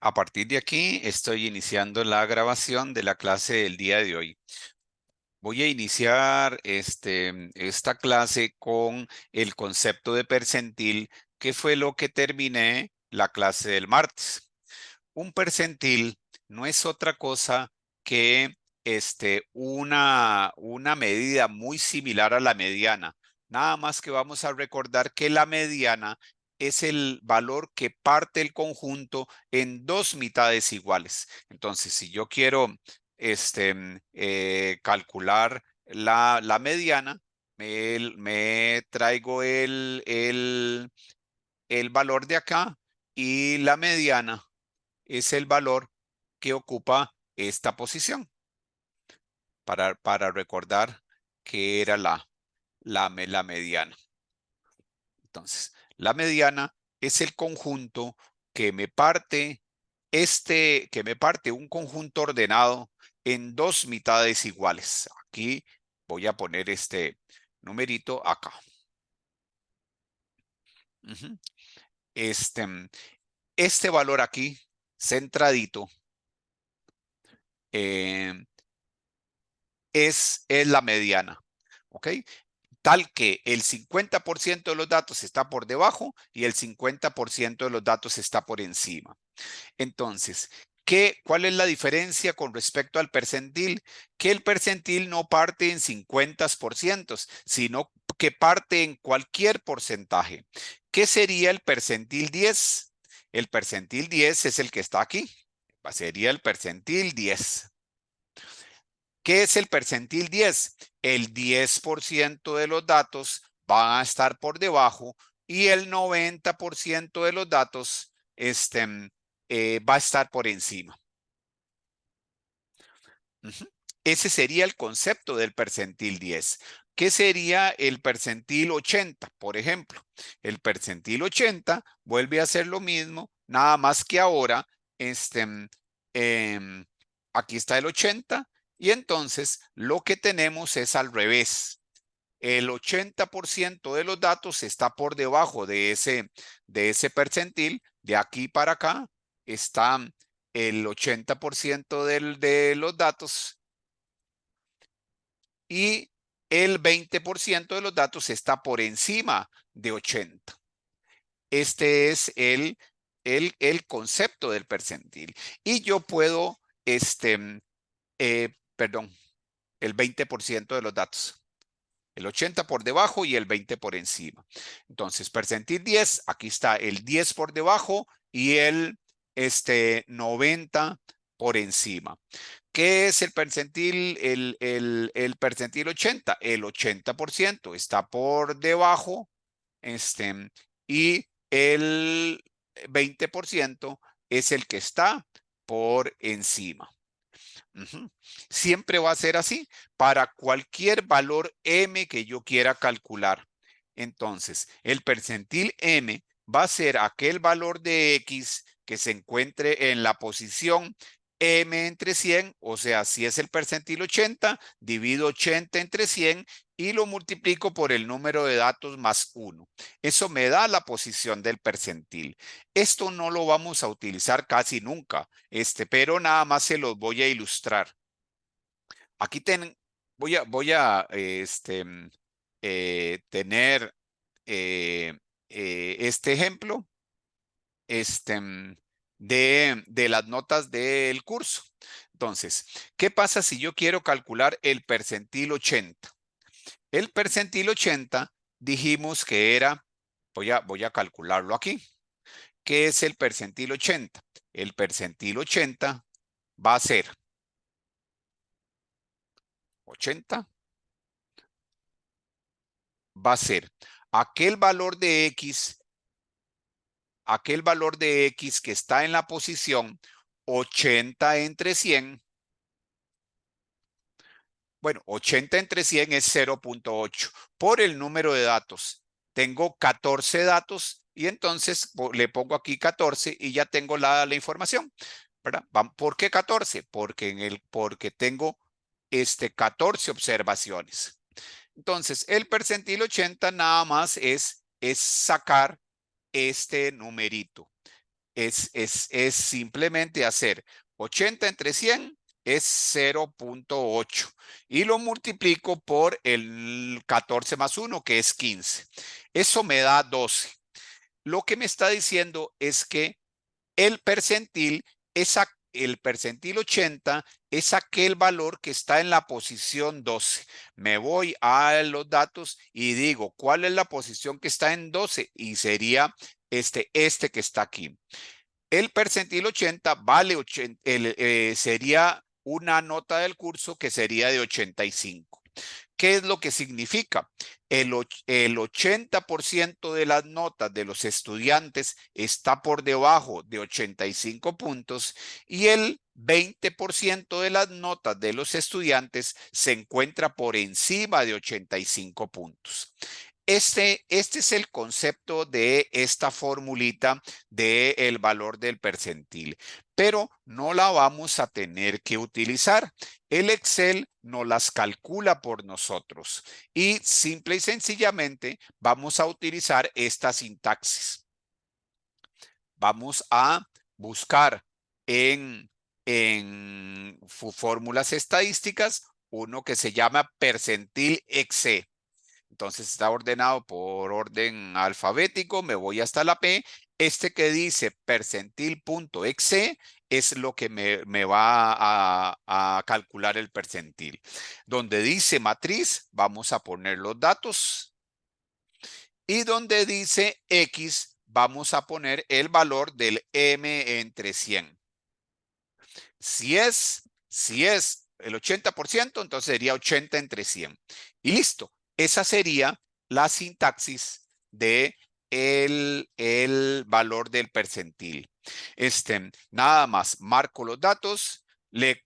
A partir de aquí estoy iniciando la grabación de la clase del día de hoy. Voy a iniciar esta clase con el concepto de percentil, que fue lo que terminé la clase del martes. Un percentil no es otra cosa que una medida muy similar a la mediana. Nada más que vamos a recordar que la mediana es el valor que parte el conjunto en dos mitades iguales. Entonces, si yo quiero calcular la mediana, me traigo el valor de acá y la mediana es el valor que ocupa esta posición para recordar que era la mediana. Entonces, la mediana es el conjunto que me parte un conjunto ordenado en dos mitades iguales. Aquí voy a poner este numerito acá. Ujú. Este, este valor aquí, centradito, eh, es la mediana. ¿Ok? Tal que el 50% de los datos está por debajo y el 50% de los datos está por encima. Entonces, ¿cuál es la diferencia con respecto al percentil? Que el percentil no parte en 50%, sino que parte en cualquier porcentaje. ¿Qué sería el percentil 10? El percentil 10 es el que está aquí. Sería el percentil 10. ¿Qué es el percentil 10? El 10% de los datos van a estar por debajo y el 90% de los datos va a estar por encima. Ese sería el concepto del percentil 10. ¿Qué sería el percentil 80? Por ejemplo, el percentil 80 vuelve a ser lo mismo, nada más que ahora em, aquí está el 80 y entonces lo que tenemos es al revés. El 80% de los datos está por debajo de ese percentil. De aquí para acá está el 80% de los datos y el 20% de los datos está por encima de 80. Este es el concepto del percentil. Y yo puedo, perdón, el 20% de los datos. El 80 por debajo y el 20 por encima. Entonces, percentil 10, aquí está el 10 por debajo y el 90 por encima. ¿Qué es el percentil? El percentil 80. El 80% está por debajo y el 20% es el que está por encima. Siempre va a ser así para cualquier valor m que yo quiera calcular. Entonces, el percentil m va a ser aquel valor de x que se encuentre en la posición m entre 100, o sea, si es el percentil 80, divido 80 entre 100 y lo multiplico por el número de datos más 1. Eso me da la posición del percentil. Esto no lo vamos a utilizar casi nunca, pero nada más se los voy a ilustrar. Aquí voy a tener este ejemplo de las notas del curso. Entonces, ¿qué pasa si yo quiero calcular el percentil 80? El percentil 80 dijimos que era, voy a calcularlo aquí. ¿Qué es el percentil 80? El percentil 80 va a ser 80, va a ser aquel valor de x, que está en la posición 80 entre 100. Bueno, 80 entre 100 es 0.8 por el número de datos. Tengo 14 datos y entonces le pongo aquí 14 y ya tengo la información, ¿verdad? ¿Por qué 14? Porque tengo 14 observaciones. Entonces, el percentil 80 nada más es sacar este numerito. es simplemente hacer 80 entre 100 es 0.8 y lo multiplico por el 14 más 1 que es 15. Eso me da 12. Lo que me está diciendo es que el percentil el percentil 80 es aquel valor que está en la posición 12. Me voy a los datos y digo, ¿cuál es la posición que está en 12? Y sería este que está aquí. El percentil 80 vale 80, sería una nota del curso que sería de 85. ¿Qué es lo que significa? El 80% de las notas de los estudiantes está por debajo de 85 puntos y el 20% de las notas de los estudiantes se encuentra por encima de 85 puntos. Este es el concepto de esta formulita del valor del percentil, pero no la vamos a tener que utilizar. El Excel nos las calcula por nosotros y simple y sencillamente vamos a utilizar esta sintaxis. Vamos a buscar en fórmulas estadísticas uno que se llama percentil exe. Entonces está ordenado por orden alfabético, me voy hasta la P. Este que dice percentil.exe es lo que me va a calcular el percentil. Donde dice matriz, vamos a poner los datos. Y donde dice X, vamos a poner el valor del M entre 100. Si es el 80%, entonces sería 80 entre 100. Y listo. Esa sería la sintaxis de el valor del percentil. Nada más, marco los datos, le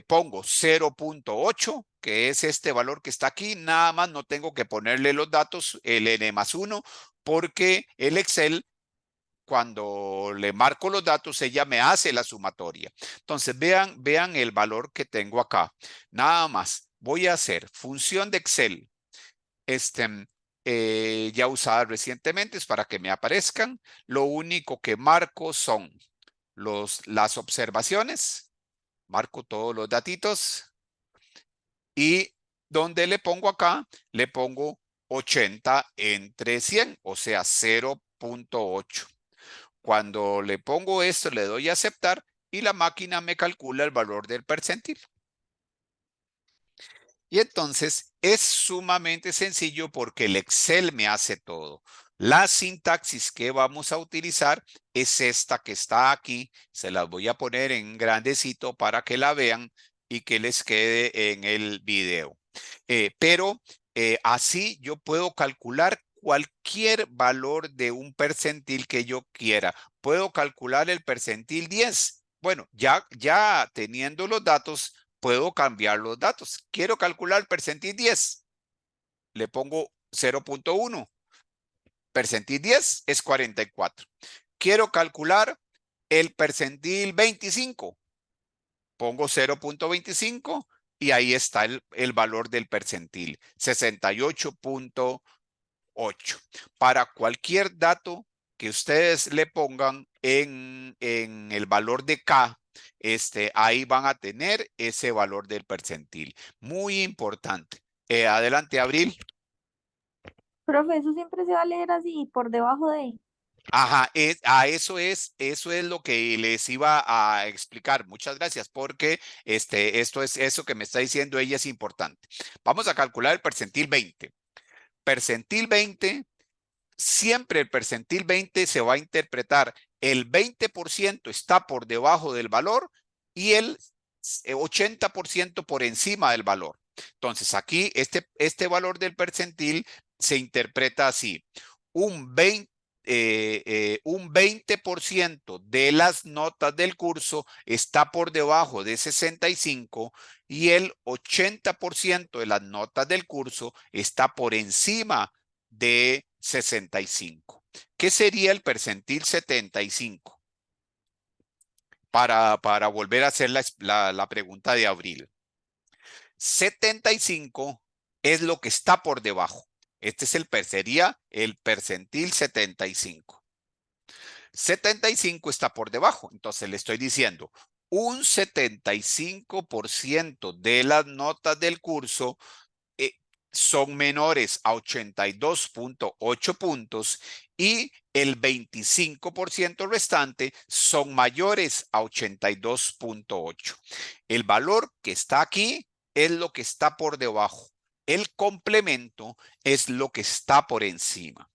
pongo 0.8, que es este valor que está aquí. Nada más no tengo que ponerle los datos, el n más 1, porque el Excel cuando le marco los datos, ella me hace la sumatoria. Entonces, vean el valor que tengo acá. Nada más, voy a hacer función de Excel, ya usada recientemente, es para que me aparezcan. Lo único que marco son las observaciones. Marco todos los datitos. Y donde le pongo acá, le pongo 80 entre 100, o sea, 0.8. Cuando le pongo esto, le doy a aceptar y la máquina me calcula el valor del percentil. Y entonces es sumamente sencillo porque el Excel me hace todo. La sintaxis que vamos a utilizar es esta que está aquí. Se las voy a poner en grandecito para que la vean y que les quede en el video. Pero así yo puedo calcular cualquier valor de un percentil que yo quiera. Puedo calcular el percentil 10. Bueno, ya teniendo los datos, puedo cambiar los datos. Quiero calcular el percentil 10. Le pongo 0.1. Percentil 10 es 44. Quiero calcular el percentil 25. Pongo 0.25 y ahí está el valor del percentil, 68.8. Para cualquier dato que ustedes le pongan en el valor de K, ahí van a tener ese valor del percentil. Muy importante. Adelante, Abril. Profe, eso siempre se va a leer así, por debajo de. Ajá, eso es lo que les iba a explicar. Muchas gracias, porque esto es eso que me está diciendo ella es importante. Vamos a calcular el percentil 20. Percentil 20, siempre el percentil 20 se va a interpretar. El 20% está por debajo del valor y el 80% por encima del valor. Entonces, aquí este valor del percentil se interpreta así. Un 20% de las notas del curso está por debajo de 65 y el 80% de las notas del curso está por encima de 65. ¿Qué sería el percentil 75? Para volver a hacer la pregunta de Abril. 75 es lo que está por debajo. Sería el percentil 75. 75 está por debajo. Entonces le estoy diciendo, un 75% de las notas del curso son menores a 82.8 puntos y el 25% restante son mayores a 82.8. El valor que está aquí es lo que está por debajo. El complemento es lo que está por encima.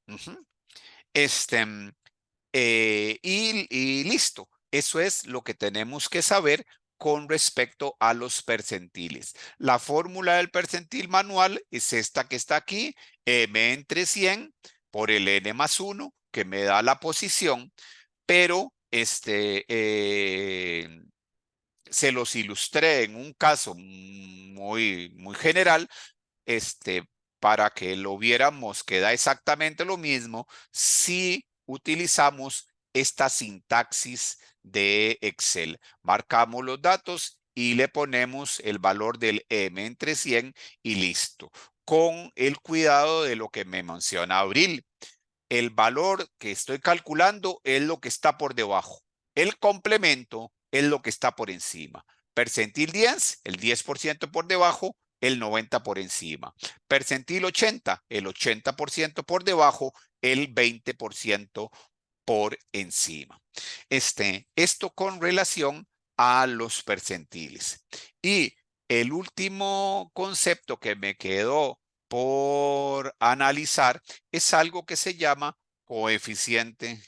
Uh-huh. Y listo. Eso es lo que tenemos que saber con respecto a los percentiles. La fórmula del percentil manual es esta que está aquí, m entre 100 por el n más 1, que me da la posición, pero se los ilustré en un caso muy general, para que lo viéramos que da exactamente lo mismo si utilizamos esta sintaxis de Excel. Marcamos los datos y le ponemos el valor del M entre 100 y listo. Con el cuidado de lo que me menciona Abril. El valor que estoy calculando es lo que está por debajo. El complemento es lo que está por encima. Percentil 10, el 10% por debajo, el 90% por encima. Percentil 80, el 80% por debajo, el 20% por encima. Esto con relación a los percentiles. Y el último concepto que me quedó por analizar es algo que se llama coeficiente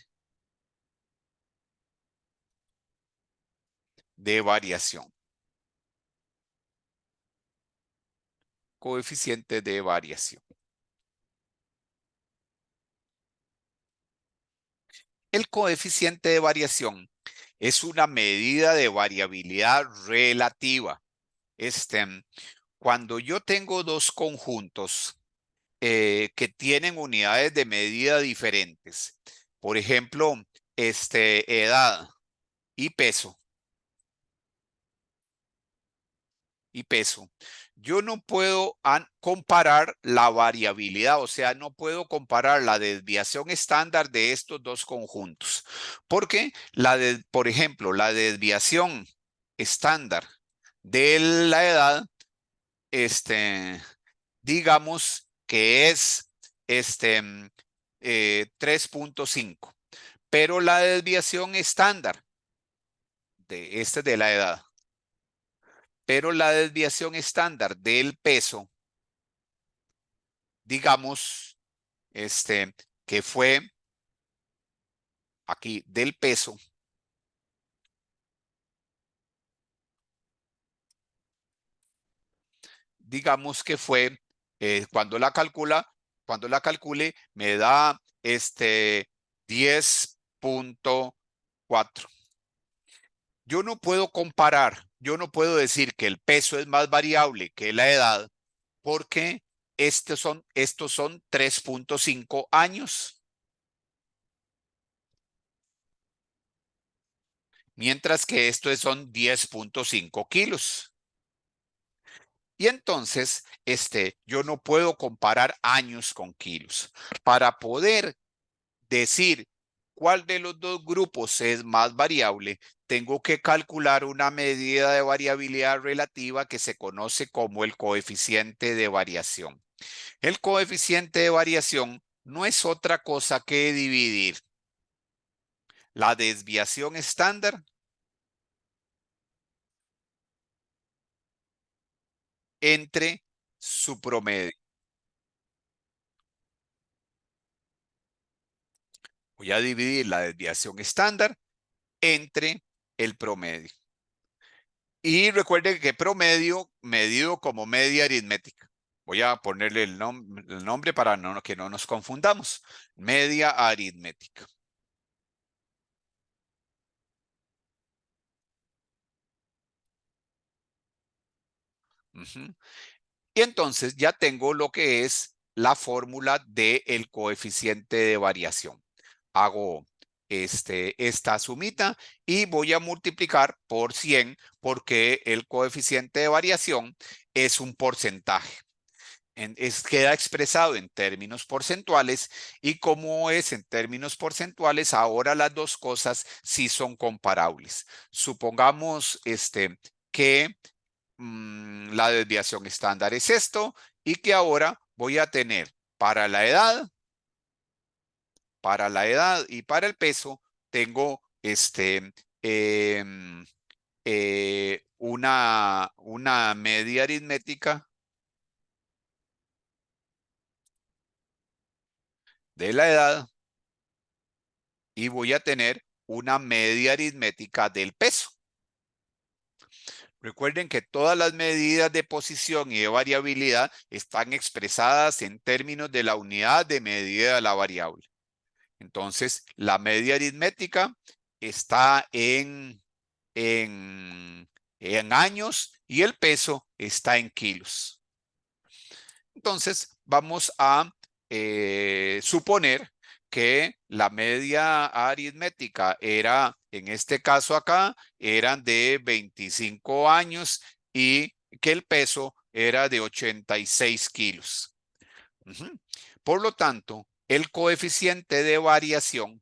de variación. Coeficiente de variación. El coeficiente de variación es una medida de variabilidad relativa. Cuando yo tengo dos conjuntos que tienen unidades de medida diferentes, por ejemplo, edad y peso, yo no puedo comparar la variabilidad, o sea, no puedo comparar la desviación estándar de estos dos conjuntos, porque por ejemplo, la desviación estándar de la edad, digamos que es 3.5, pero la desviación estándar de la edad, pero la desviación estándar del peso, digamos, que fue aquí del peso, digamos que fue, cuando la calcule, me da 10.4. Yo no puedo comparar, yo no puedo decir que el peso es más variable que la edad, porque estos son 3.5 años, mientras que estos son 10.5 kilos. Y entonces, yo no puedo comparar años con kilos. Para poder decir cuál de los dos grupos es más variable, tengo que calcular una medida de variabilidad relativa que se conoce como el coeficiente de variación. El coeficiente de variación no es otra cosa que dividir la desviación estándar entre su promedio. Voy a dividir la desviación estándar entre el promedio. Y recuerden que promedio medido como media aritmética. Voy a ponerle el nombre para que no nos confundamos. Media aritmética. Uh-huh. Y entonces ya tengo lo que es la fórmula del coeficiente de variación. Hago esta sumita y voy a multiplicar por 100 porque el coeficiente de variación es un porcentaje. queda expresado en términos porcentuales, y como es en términos porcentuales, ahora las dos cosas sí son comparables. Supongamos que la desviación estándar es esto, y que ahora voy a tener para la edad y para el peso, tengo una media aritmética de la edad, y voy a tener una media aritmética del peso. Recuerden que todas las medidas de posición y de variabilidad están expresadas en términos de la unidad de medida de la variable. Entonces, la media aritmética está en, en años, y el peso está en kilos. Entonces, vamos a suponer que la media aritmética era, en este caso acá, eran de 25 años, y que el peso era de 86 kilos. Por lo tanto, el coeficiente de variación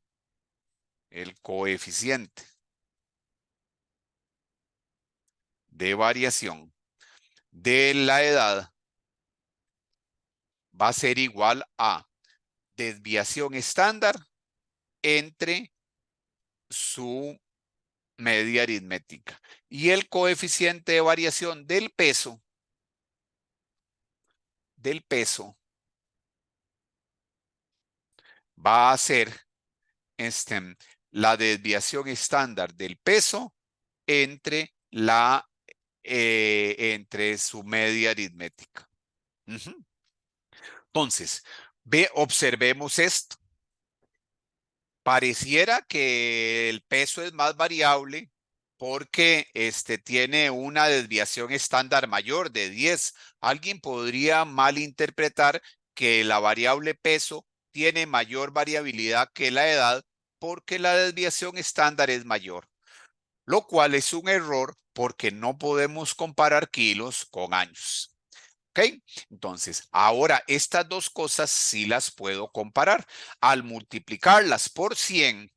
de la edad va a ser igual a desviación estándar entre su media aritmética. Y el coeficiente de variación del peso va a ser la desviación estándar del peso entre entre su media aritmética. Entonces, observemos esto. Pareciera que el peso es más variable porque tiene una desviación estándar mayor de 10. Alguien podría malinterpretar que la variable peso tiene mayor variabilidad que la edad porque la desviación estándar es mayor, lo cual es un error porque no podemos comparar kilos con años. ¿Ok? Entonces, ahora estas dos cosas sí las puedo comparar. Al multiplicarlas por 100,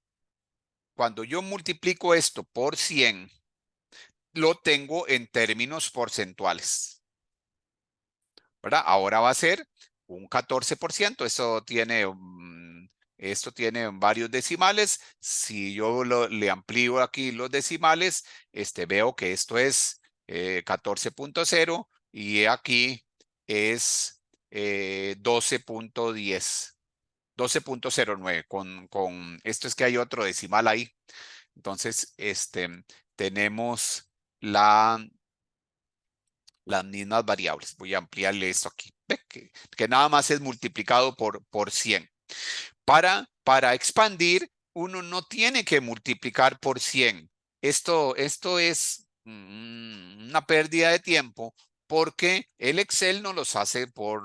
cuando yo multiplico esto por 100, lo tengo en términos porcentuales, ¿verdad? Ahora va a ser un 14%. Esto tiene varios decimales. Si yo le amplío aquí los decimales, veo que esto es 14.0, y aquí es 12.10. 12.09. Esto es que hay otro decimal ahí. Entonces, tenemos las mismas variables. Voy a ampliarle esto aquí. Ve que nada más es multiplicado por 100. Para expandir, uno no tiene que multiplicar por 100. Esto es una pérdida de tiempo, porque el Excel no los hace por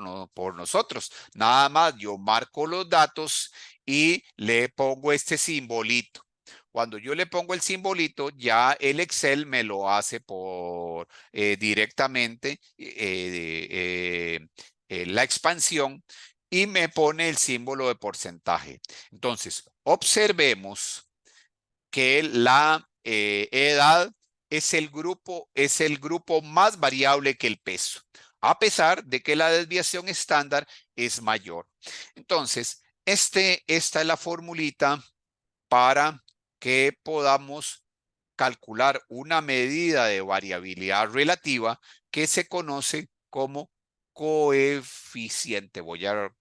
nosotros. Nada más yo marco los datos y le pongo este simbolito. Cuando yo le pongo el simbolito, ya el Excel me lo hace directamente la expansión, y me pone el símbolo de porcentaje. Entonces, observemos que la edad es el grupo más variable que el peso, a pesar de que la desviación estándar es mayor. Entonces, esta es la formulita para que podamos calcular una medida de variabilidad relativa que se conoce como coeficiente. Voy a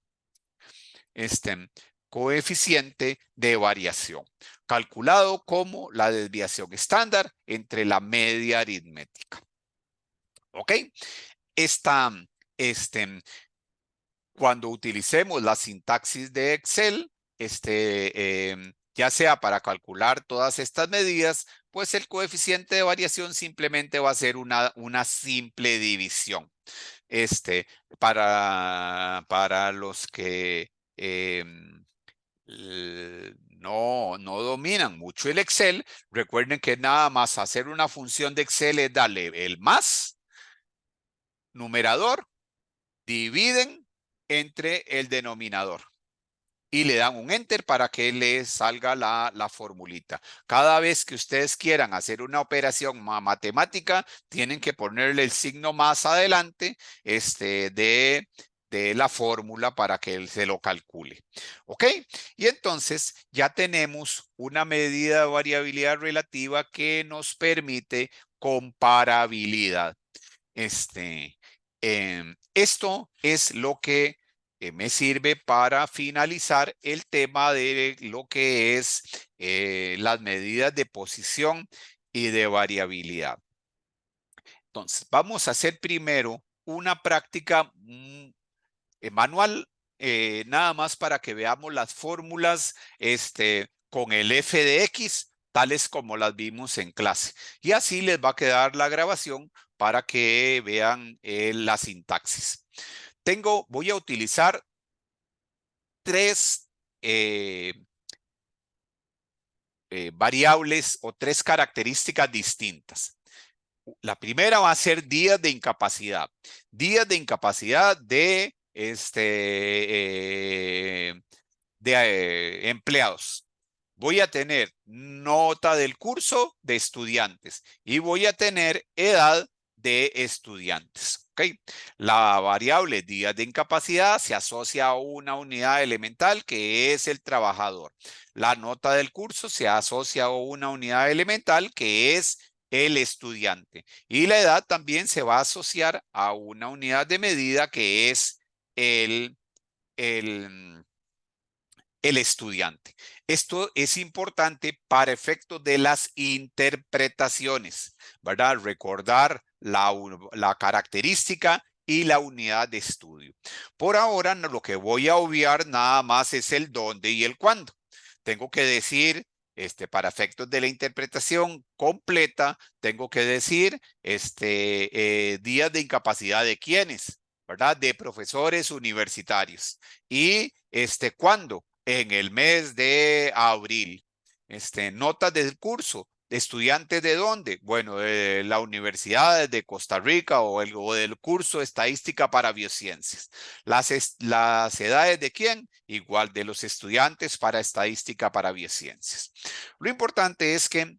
coeficiente de variación, calculado como la desviación estándar entre la media aritmética. ¿Ok? Esta, cuando utilicemos la sintaxis de Excel, ya sea para calcular todas estas medidas, pues el coeficiente de variación simplemente va a ser una simple división. Para los que no dominan mucho el Excel, recuerden que nada más hacer una función de Excel es darle el más, numerador, dividen entre el denominador y le dan un enter para que les salga la formulita. Cada vez que ustedes quieran hacer una operación matemática, tienen que ponerle el signo más adelante de la fórmula para que él se lo calcule. ¿Ok? Y entonces ya tenemos una medida de variabilidad relativa que nos permite comparabilidad. Esto es lo que me sirve para finalizar el tema de lo que es las medidas de posición y de variabilidad. Entonces, vamos a hacer primero una práctica manual, nada más para que veamos las fórmulas con el f de x, tales como las vimos en clase. Y así les va a quedar la grabación para que vean la sintaxis. Voy a utilizar tres variables o tres características distintas. La primera va a ser días de incapacidad. Días de incapacidad de empleados. Voy a tener nota del curso de estudiantes y voy a tener edad de estudiantes. ¿Okay? La variable días de incapacidad se asocia a una unidad elemental que es el trabajador. La nota del curso se asocia a una unidad elemental que es el estudiante. Y la edad también se va a asociar a una unidad de medida que es el estudiante. Esto es importante para efectos de las interpretaciones, ¿verdad? Recordar la característica y la unidad de estudio. Por ahora, lo que voy a obviar nada más es el dónde y el cuándo. Tengo que decir, para efectos de la interpretación completa, tengo que decir días de incapacidad de quiénes, ¿verdad? De profesores universitarios. Y ¿cuándo? En el mes de abril. Notas del curso. ¿Estudiantes de dónde? Bueno, de la Universidad de Costa Rica o del curso de Estadística para Biociencias. Las edades de quién? Igual de los estudiantes para Estadística para Biociencias. Lo importante es que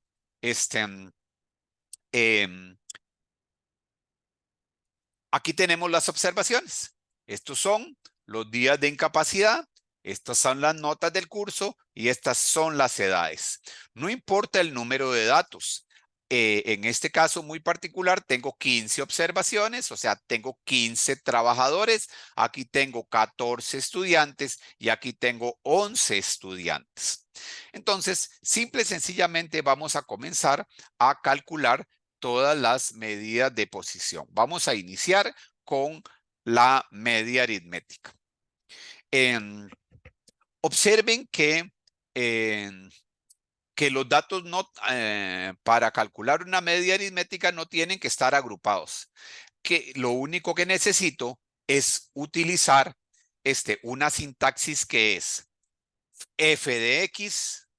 aquí tenemos las observaciones. Estos son los días de incapacidad. Estas son las notas del curso y estas son las edades. No importa el número de datos. En este caso muy particular tengo 15 observaciones, o sea, tengo 15 trabajadores. Aquí tengo 14 estudiantes y aquí tengo 11 estudiantes. Entonces, simple y sencillamente vamos a comenzar a calcular todas las medidas de posición. Vamos a iniciar con la media aritmética. Observen que los datos para calcular una media aritmética no tienen que estar agrupados. Que lo único que necesito es utilizar una sintaxis que es f de x,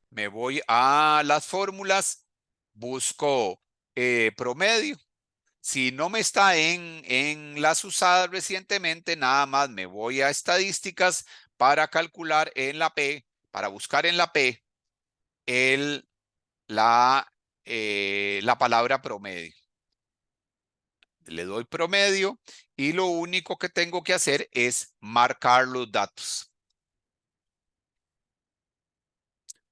me voy a las fórmulas, busco promedio. Si no me está en las usadas recientemente, nada más me voy a estadísticas para calcular en la P, para buscar en la P la palabra promedio. Le doy promedio y lo único que tengo que hacer es marcar los datos.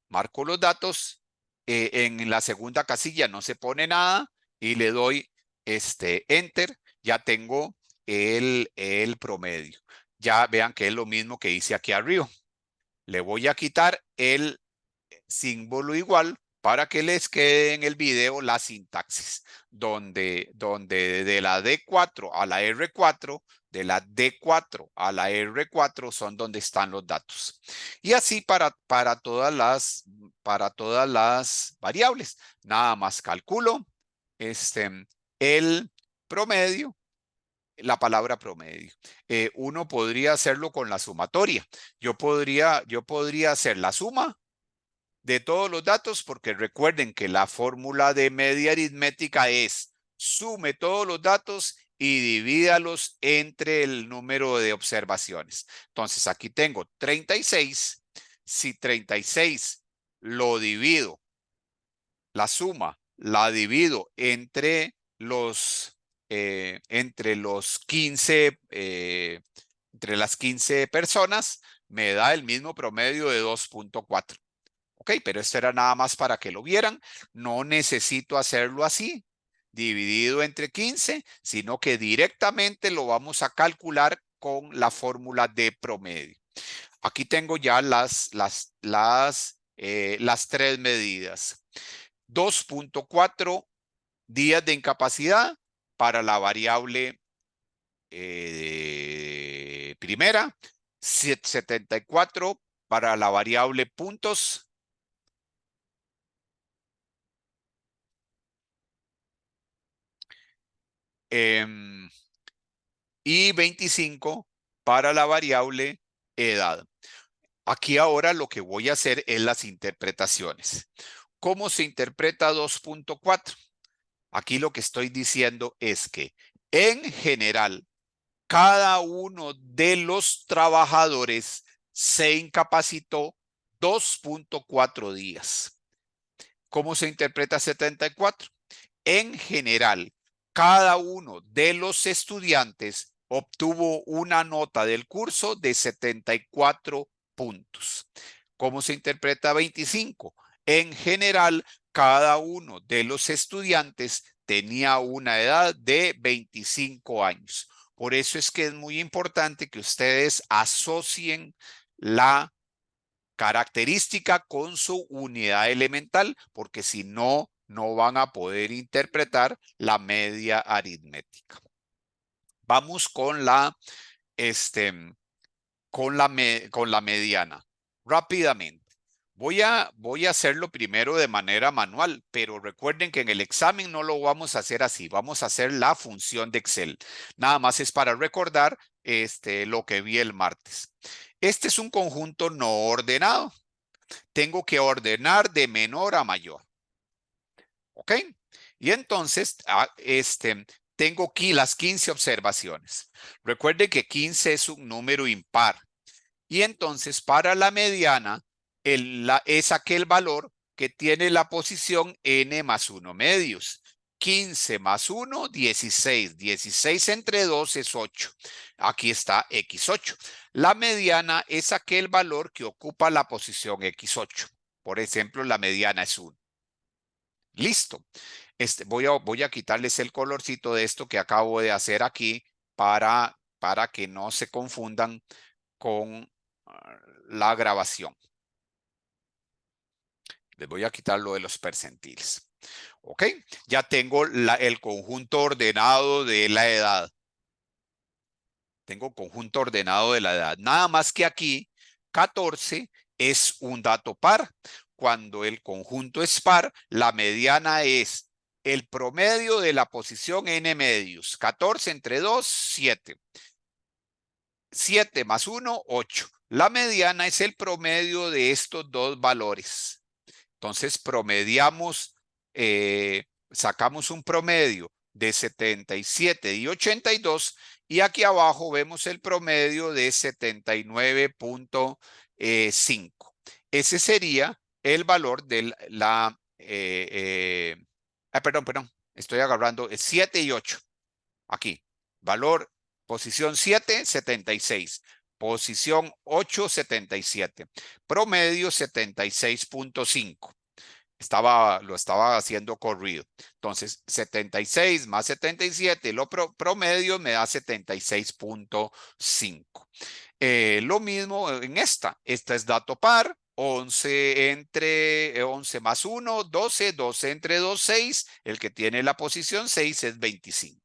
Marco los datos. En la segunda casilla no se pone nada y le doy enter. Ya tengo el promedio. Ya vean que es lo mismo que hice aquí arriba. Le voy a quitar el símbolo igual para que les quede en el video la sintaxis, donde de la D4 a la R4, de la D4 a la R4 son donde están los datos. Y así para todas las variables. Nada más calculo el promedio, la palabra promedio. Uno podría hacerlo con la sumatoria. Yo podría hacer la suma de todos los datos, porque recuerden que la fórmula de media aritmética es sume todos los datos y divídalos entre el número de observaciones. Entonces aquí tengo 36. Si 36 lo divido, la suma la divido entre los 15, entre las 15 personas, me da el mismo promedio de 2.4. Ok, pero esto era nada más para que lo vieran. No necesito hacerlo así, dividido entre 15, sino que directamente lo vamos a calcular con la fórmula de promedio. Aquí tengo ya las tres medidas. 2.4 días de incapacidad para la variable primera, 74 para la variable puntos, y 25 para la variable edad. Aquí ahora lo que voy a hacer es las interpretaciones. ¿Cómo se interpreta 2.4? Aquí lo que estoy diciendo es que en general, cada uno de los trabajadores se incapacitó 2.4 días. ¿Cómo se interpreta 74? En general, cada uno de los estudiantes obtuvo una nota del curso de 74 puntos. ¿Cómo se interpreta 25? En general, cada uno de los estudiantes tenía una edad de 25 años. Por eso es que es muy importante que ustedes asocien la característica con su unidad elemental, porque si no, no van a poder interpretar la media aritmética. Vamos con la, con la mediana. Rápidamente. Voy a hacerlo primero de manera manual, pero recuerden que en el examen no lo vamos a hacer así. Vamos a hacer la función de Excel. Nada más es para recordar lo que vi el martes. Este es un conjunto no ordenado. Tengo que ordenar de menor a mayor. ¿Ok? Y entonces, tengo aquí las 15 observaciones. Recuerde que 15 es un número impar. Y entonces, para la mediana, es aquel valor que tiene la posición n más 1 medios. 15 más 1, 16. 16 entre 2 es 8. Aquí está x8. La mediana es aquel valor que ocupa la posición x8. Por ejemplo, la mediana es 1. Listo. Voy a quitarles el colorcito de esto que acabo de hacer aquí para que no se confundan con la grabación. Les voy a quitar lo de los percentiles. ¿Ok? Ya tengo el conjunto ordenado de la edad. Tengo conjunto ordenado de la edad. Nada más que aquí, 14 es un dato par. Cuando el conjunto es par, la mediana es el promedio de la posición n medios. 14 entre 2, 7. 7 más 1, 8. La mediana es el promedio de estos dos valores. Entonces promediamos, sacamos un promedio de 77 y 82 y aquí abajo vemos el promedio de 79.5. Ese sería el valor de perdón, estoy agarrando 7 y 8. Aquí, valor, posición 7, 76. Posición 8, 77. Promedio 76.5. Lo estaba haciendo corrido. Entonces, 76 más 77, lo promedio me da 76.5. Lo mismo en esta. Esta es dato par. 11 entre 11 más 1, 12. 12 entre 2, 6. El que tiene la posición 6 es 25.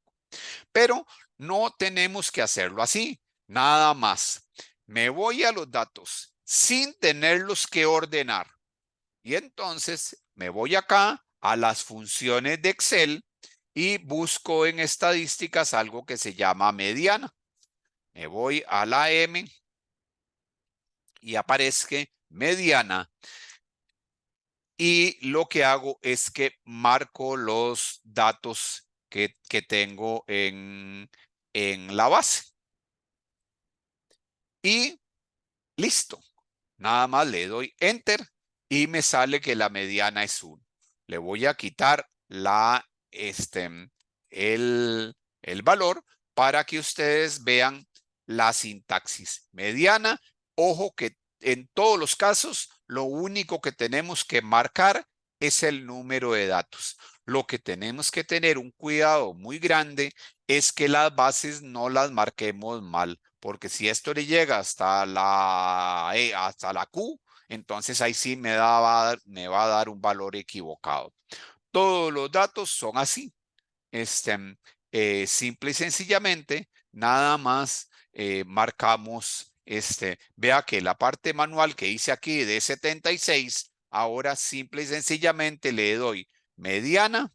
Pero no tenemos que hacerlo así. Nada más. Me voy a los datos sin tenerlos que ordenar. Y entonces me voy acá a las funciones de Excel y busco en estadísticas algo que se llama mediana. Me voy a la M y aparece mediana. Y lo que hago es que marco los datos que tengo en la base. Y listo. Nada más le doy Enter y me sale que la mediana es 1. Le voy a quitar el valor para que ustedes vean la sintaxis mediana. Ojo que en todos los casos, lo único que tenemos que marcar es el número de datos. Lo que tenemos que tener un cuidado muy grande es que las bases no las marquemos mal, porque si esto le llega hasta la E, hasta la Q, entonces ahí sí me va a dar un valor equivocado. Todos los datos son así. Simple y sencillamente, nada más marcamos, vea que la parte manual que hice aquí de 76, ahora simple y sencillamente le doy mediana,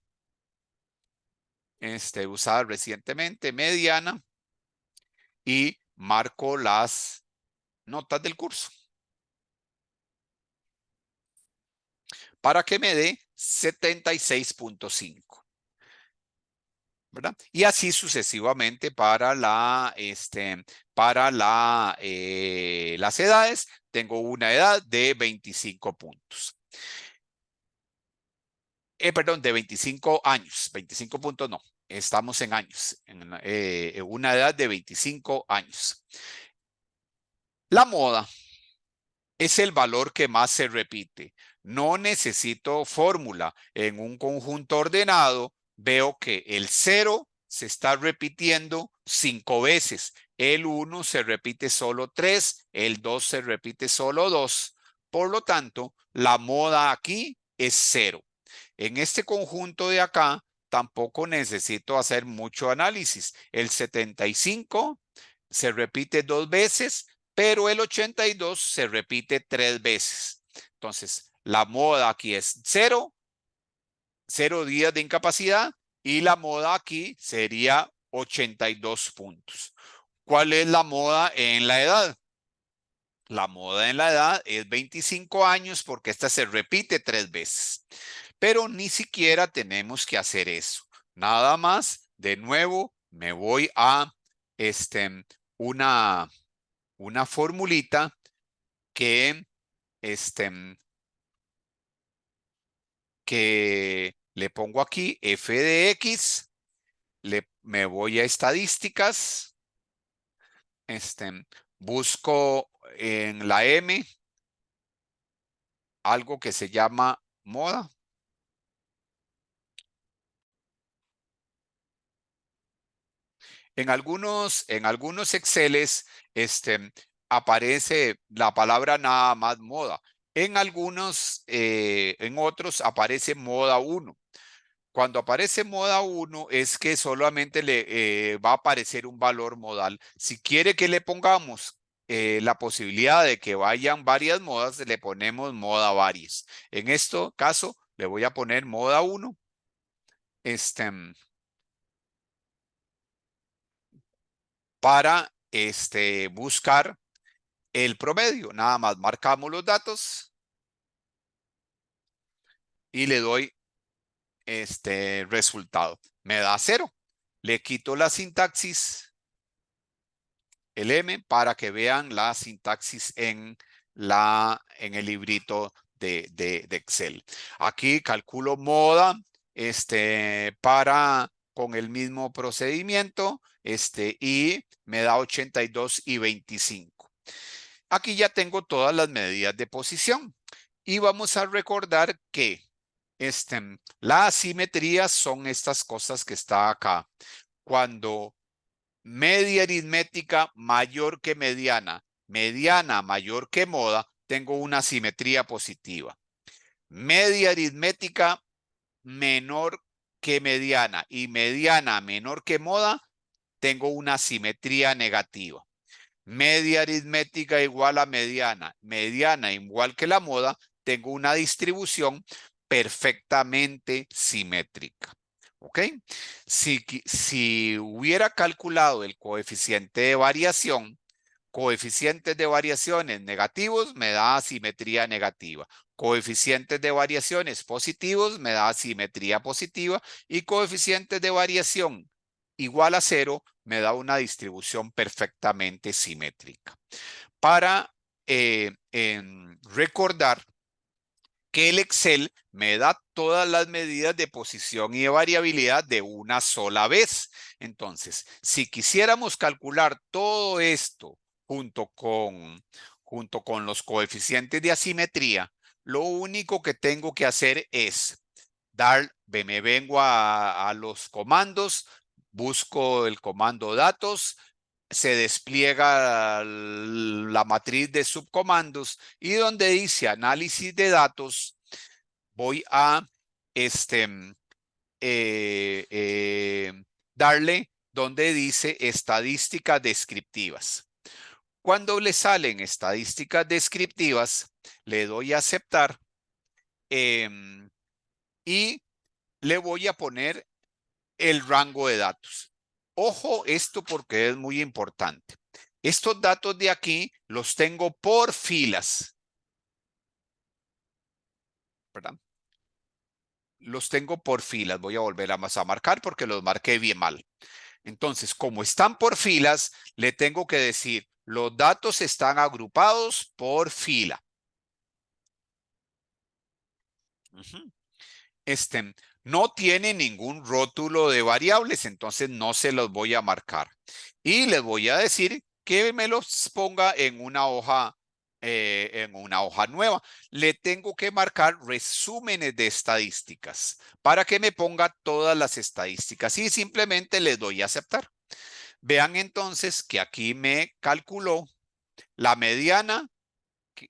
usada recientemente, mediana, y marco las notas del curso para que me dé 76.5. ¿Verdad? Y así sucesivamente para las edades. Tengo una edad de 25 puntos. Perdón, de 25 años. 25 puntos no. Estamos en años. En una edad de 25 años. La moda es el valor que más se repite. No necesito fórmula. En un conjunto ordenado veo que el 0 se está repitiendo 5 veces. El 1 se repite solo 3. El 2 se repite solo 2. Por lo tanto, la moda aquí es 0. En este conjunto de acá tampoco necesito hacer mucho análisis. El 75 se repite 2 veces, pero el 82 se repite 3 veces. Entonces, la moda aquí es 0 días de incapacidad y la moda aquí sería 82 puntos. ¿Cuál es la moda en la edad? La moda en la edad es 25 años porque esta se repite 3 veces. Pero ni siquiera tenemos que hacer eso. Nada más, de nuevo, me voy a una formulita que, que le pongo aquí f de x, me voy a estadísticas, busco en la M algo que se llama moda. En algunos Exceles aparece la palabra nada más moda. En otros aparece moda 1. Cuando aparece moda 1 es que solamente le va a aparecer un valor modal. Si quiere que le pongamos la posibilidad de que vayan varias modas, le ponemos moda varias. En este caso, le voy a poner moda 1. Para buscar el promedio. Nada más marcamos los datos y le doy resultado. Me da 0. Le quito la sintaxis, el M, para que vean la sintaxis en el librito de Excel. Aquí calculo moda con el mismo procedimiento y me da 82 y 25. Aquí ya tengo todas las medidas de posición y vamos a recordar que la asimetría son estas cosas que está acá. Cuando media aritmética mayor que mediana, mediana mayor que moda, tengo una simetría positiva. Media aritmética menor que mediana y mediana menor que moda, tengo una simetría negativa. Media aritmética igual a mediana, mediana igual que la moda, tengo una distribución perfectamente simétrica. ¿Ok? Si hubiera calculado el coeficiente de variación, Coeficientes de variaciones negativos me da asimetría negativa. Coeficientes de variaciones positivos me da asimetría positiva. Y coeficientes de variación igual a 0 me da una distribución perfectamente simétrica. Para recordar que el Excel me da todas las medidas de posición y de variabilidad de una sola vez. Entonces, si quisiéramos calcular todo esto junto con los coeficientes de asimetría, lo único que tengo que hacer es me vengo a los comandos, busco el comando datos, se despliega la matriz de subcomandos y donde dice análisis de datos, voy a este, eh, eh, darle donde dice estadísticas descriptivas. Cuando le salen estadísticas descriptivas, le doy a aceptar y le voy a poner el rango de datos. Ojo esto porque es muy importante. Estos datos de aquí los tengo por filas, ¿verdad? Los tengo por filas. Voy a volver a marcar porque los marqué bien mal. Entonces, como están por filas, le tengo que decir, los datos están agrupados por fila. No tiene ningún rótulo de variables, entonces no se los voy a marcar. Y les voy a decir que me los ponga en una hoja nueva. Le tengo que marcar resúmenes de estadísticas para que me ponga todas las estadísticas y simplemente le doy a aceptar. Vean entonces que aquí me calculó la mediana,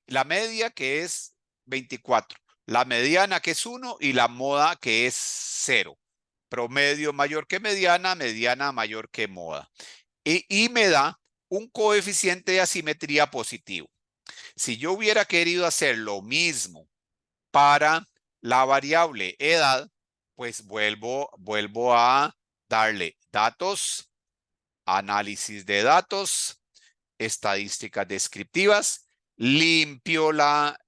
la media que es 24, la mediana que es 1 y la moda que es 0. Promedio mayor que mediana, mediana mayor que moda. Y me da un coeficiente de asimetría positivo. Si yo hubiera querido hacer lo mismo para la variable edad, pues vuelvo a darle datos, análisis de datos, estadísticas descriptivas, limpio la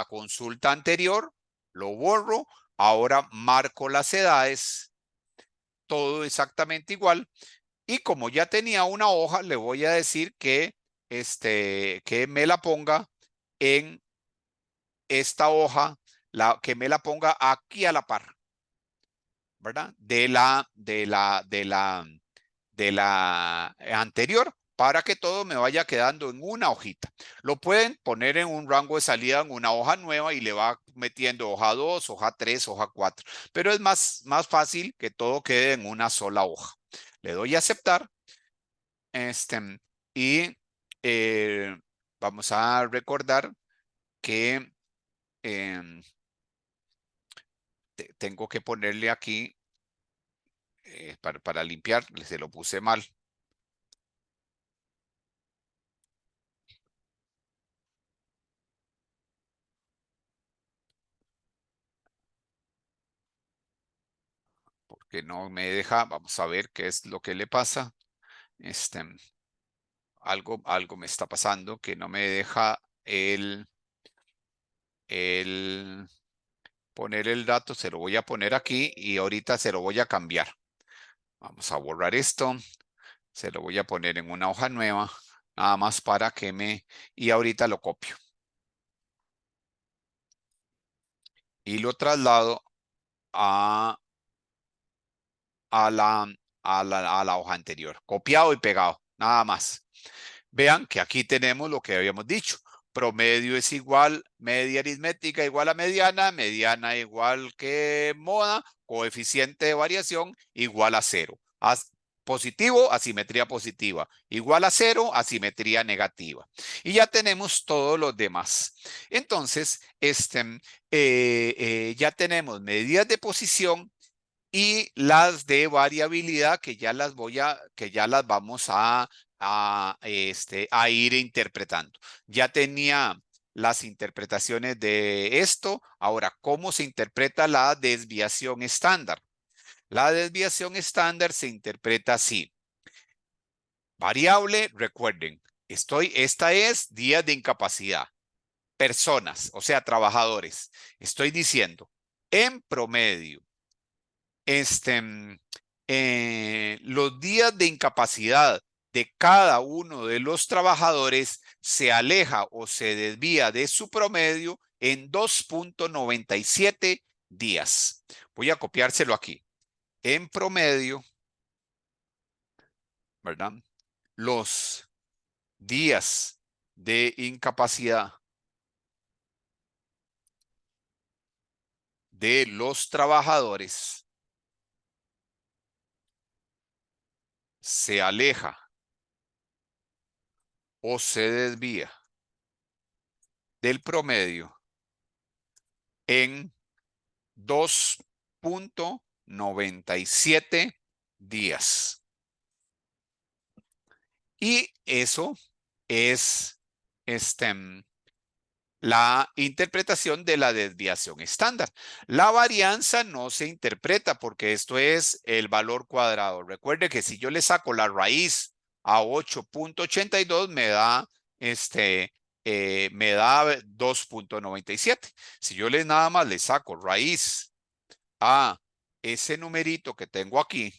consulta anterior, lo borro, ahora marco las edades, todo exactamente igual. Y como ya tenía una hoja, le voy a decir que me la ponga en esta hoja, que me la ponga aquí a la par, ¿verdad? De la anterior para que todo me vaya quedando en una hojita. Lo pueden poner en un rango de salida en una hoja nueva y le va metiendo hoja 2, hoja 3, hoja 4. Pero es más fácil que todo quede en una sola hoja. Le doy a aceptar. Y vamos a recordar que tengo que ponerle aquí para limpiar, se lo puse mal. Porque no me deja, vamos a ver qué es lo que le pasa. Algo me está pasando que no me deja el poner el dato, se lo voy a poner aquí y ahorita se lo voy a cambiar. Vamos a borrar esto, se lo voy a poner en una hoja nueva, nada más para que y ahorita lo copio. Y lo traslado a la hoja anterior, copiado y pegado, nada más. Vean que aquí tenemos lo que habíamos dicho. Promedio es igual, media aritmética igual a mediana, mediana igual que moda, coeficiente de variación igual a 0. Positivo, asimetría positiva. Igual a 0, asimetría negativa. Y ya tenemos todos los demás. Entonces, ya tenemos medidas de posición y las de variabilidad que ya las vamos a ir interpretando. Ya tenía las interpretaciones de esto. Ahora, ¿cómo se interpreta la desviación estándar? La desviación estándar se interpreta así. Variable, recuerden, esta es días de incapacidad. Personas, o sea, trabajadores. Estoy diciendo, en promedio, los días de incapacidad de cada uno de los trabajadores se aleja o se desvía de su promedio en 2.97 días. Voy a copiárselo aquí. En promedio, ¿verdad? Los días de incapacidad de los trabajadores se aleja o se desvía del promedio en 2.97 días. Y eso es la interpretación de la desviación estándar. La varianza no se interpreta porque esto es el valor cuadrado. Recuerde que si yo le saco la raíz a 8.82 me da 2.97. Si yo nada más le saco raíz a ese numerito que tengo aquí,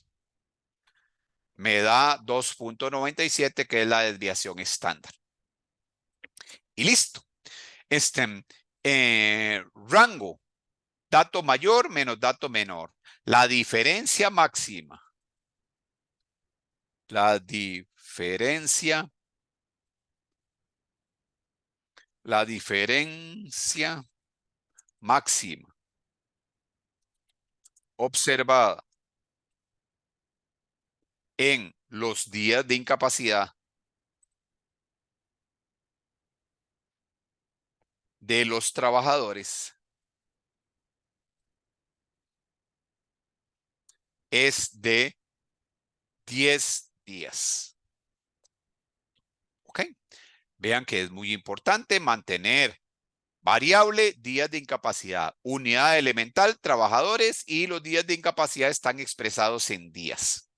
me da 2.97, que es la desviación estándar. Y listo. Rango, dato mayor menos dato menor. La diferencia máxima. La diferencia máxima observada en los días de incapacidad de los trabajadores es de 10 días. ¿Ok? Vean que es muy importante mantener variable, días de incapacidad, unidad elemental, trabajadores, y los días de incapacidad están expresados en días.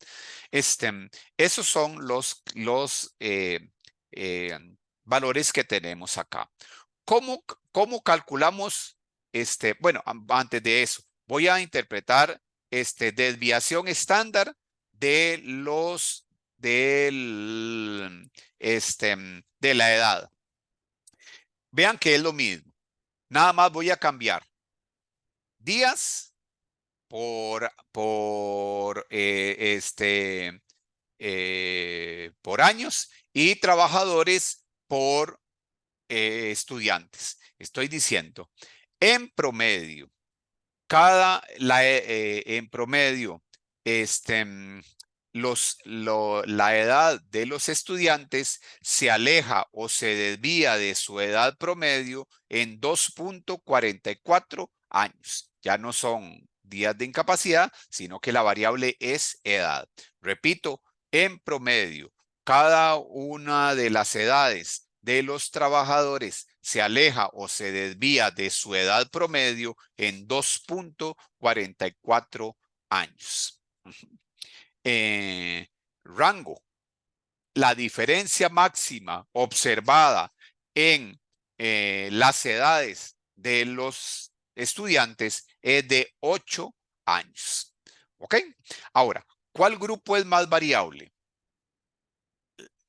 Esos son los valores que tenemos acá. ¿Cómo calculamos? Bueno, antes de eso, voy a interpretar desviación estándar de de la edad. Vean que es lo mismo. Nada más voy a cambiar días por años y trabajadores por estudiantes. Estoy diciendo, en promedio, en promedio, la edad de los estudiantes se aleja o se desvía de su edad promedio en 2.44 años. Ya no son días de incapacidad, sino que la variable es edad. Repito, en promedio, cada una de las edades de los trabajadores se aleja o se desvía de su edad promedio en 2.44 años. Rango. La diferencia máxima observada en las edades de los estudiantes es de 8 años. ¿Ok? Ahora, ¿cuál grupo es más variable?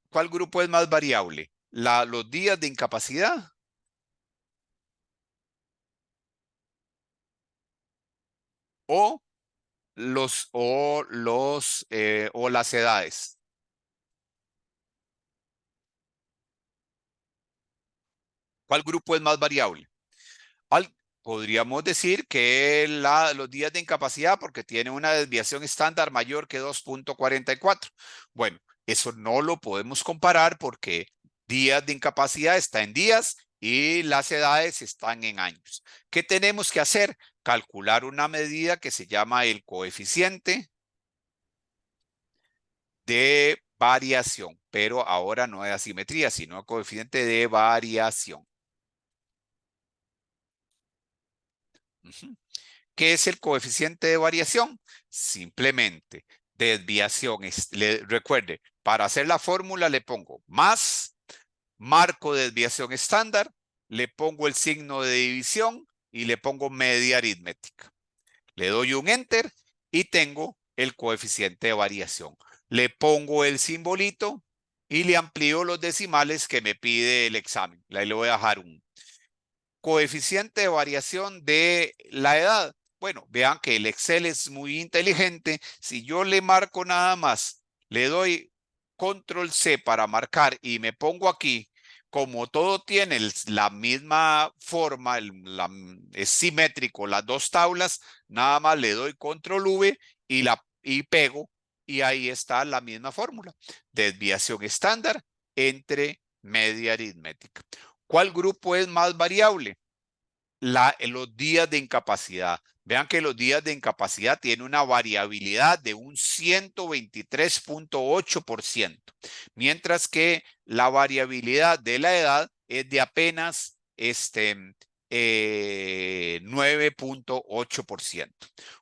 ¿Cuál grupo es más variable? ¿Los días de incapacidad o o las edades? ¿Cuál grupo es más variable? Podríamos decir que los días de incapacidad, porque tiene una desviación estándar mayor que 2.44. Bueno, eso no lo podemos comparar porque días de incapacidad está en días y las edades están en años. ¿Qué tenemos que hacer? Calcular una medida que se llama el coeficiente de variación, pero ahora no es asimetría, sino coeficiente de variación. ¿Qué es el coeficiente de variación? Simplemente desviación. Recuerde, para hacer la fórmula le pongo más, marco de desviación estándar, le pongo el signo de división y le pongo media aritmética. Le doy un enter y tengo el coeficiente de variación. Le pongo el simbolito y le amplío los decimales que me pide el examen. Ahí le voy a dejar un coeficiente de variación de la edad. Bueno, vean que el Excel es muy inteligente. Si yo le marco nada más, le doy control C para marcar y me pongo aquí, como todo tiene la misma forma, es simétrico las dos tablas, nada más le doy control V y pego y ahí está la misma fórmula. Desviación estándar entre media aritmética. ¿Cuál grupo es más variable? Los días de incapacidad. Vean que los días de incapacidad tienen una variabilidad de un 123.8%, mientras que la variabilidad de la edad es de apenas 9.8%.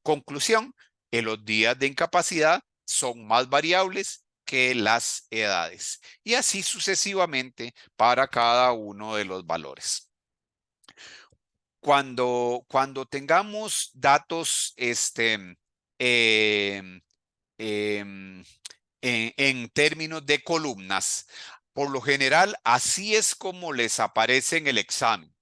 Conclusión, que los días de incapacidad son más variables que las edades. Y así sucesivamente para cada uno de los valores. Cuando tengamos datos em, em, en términos de columnas, por lo general, así es como les aparece en el examen.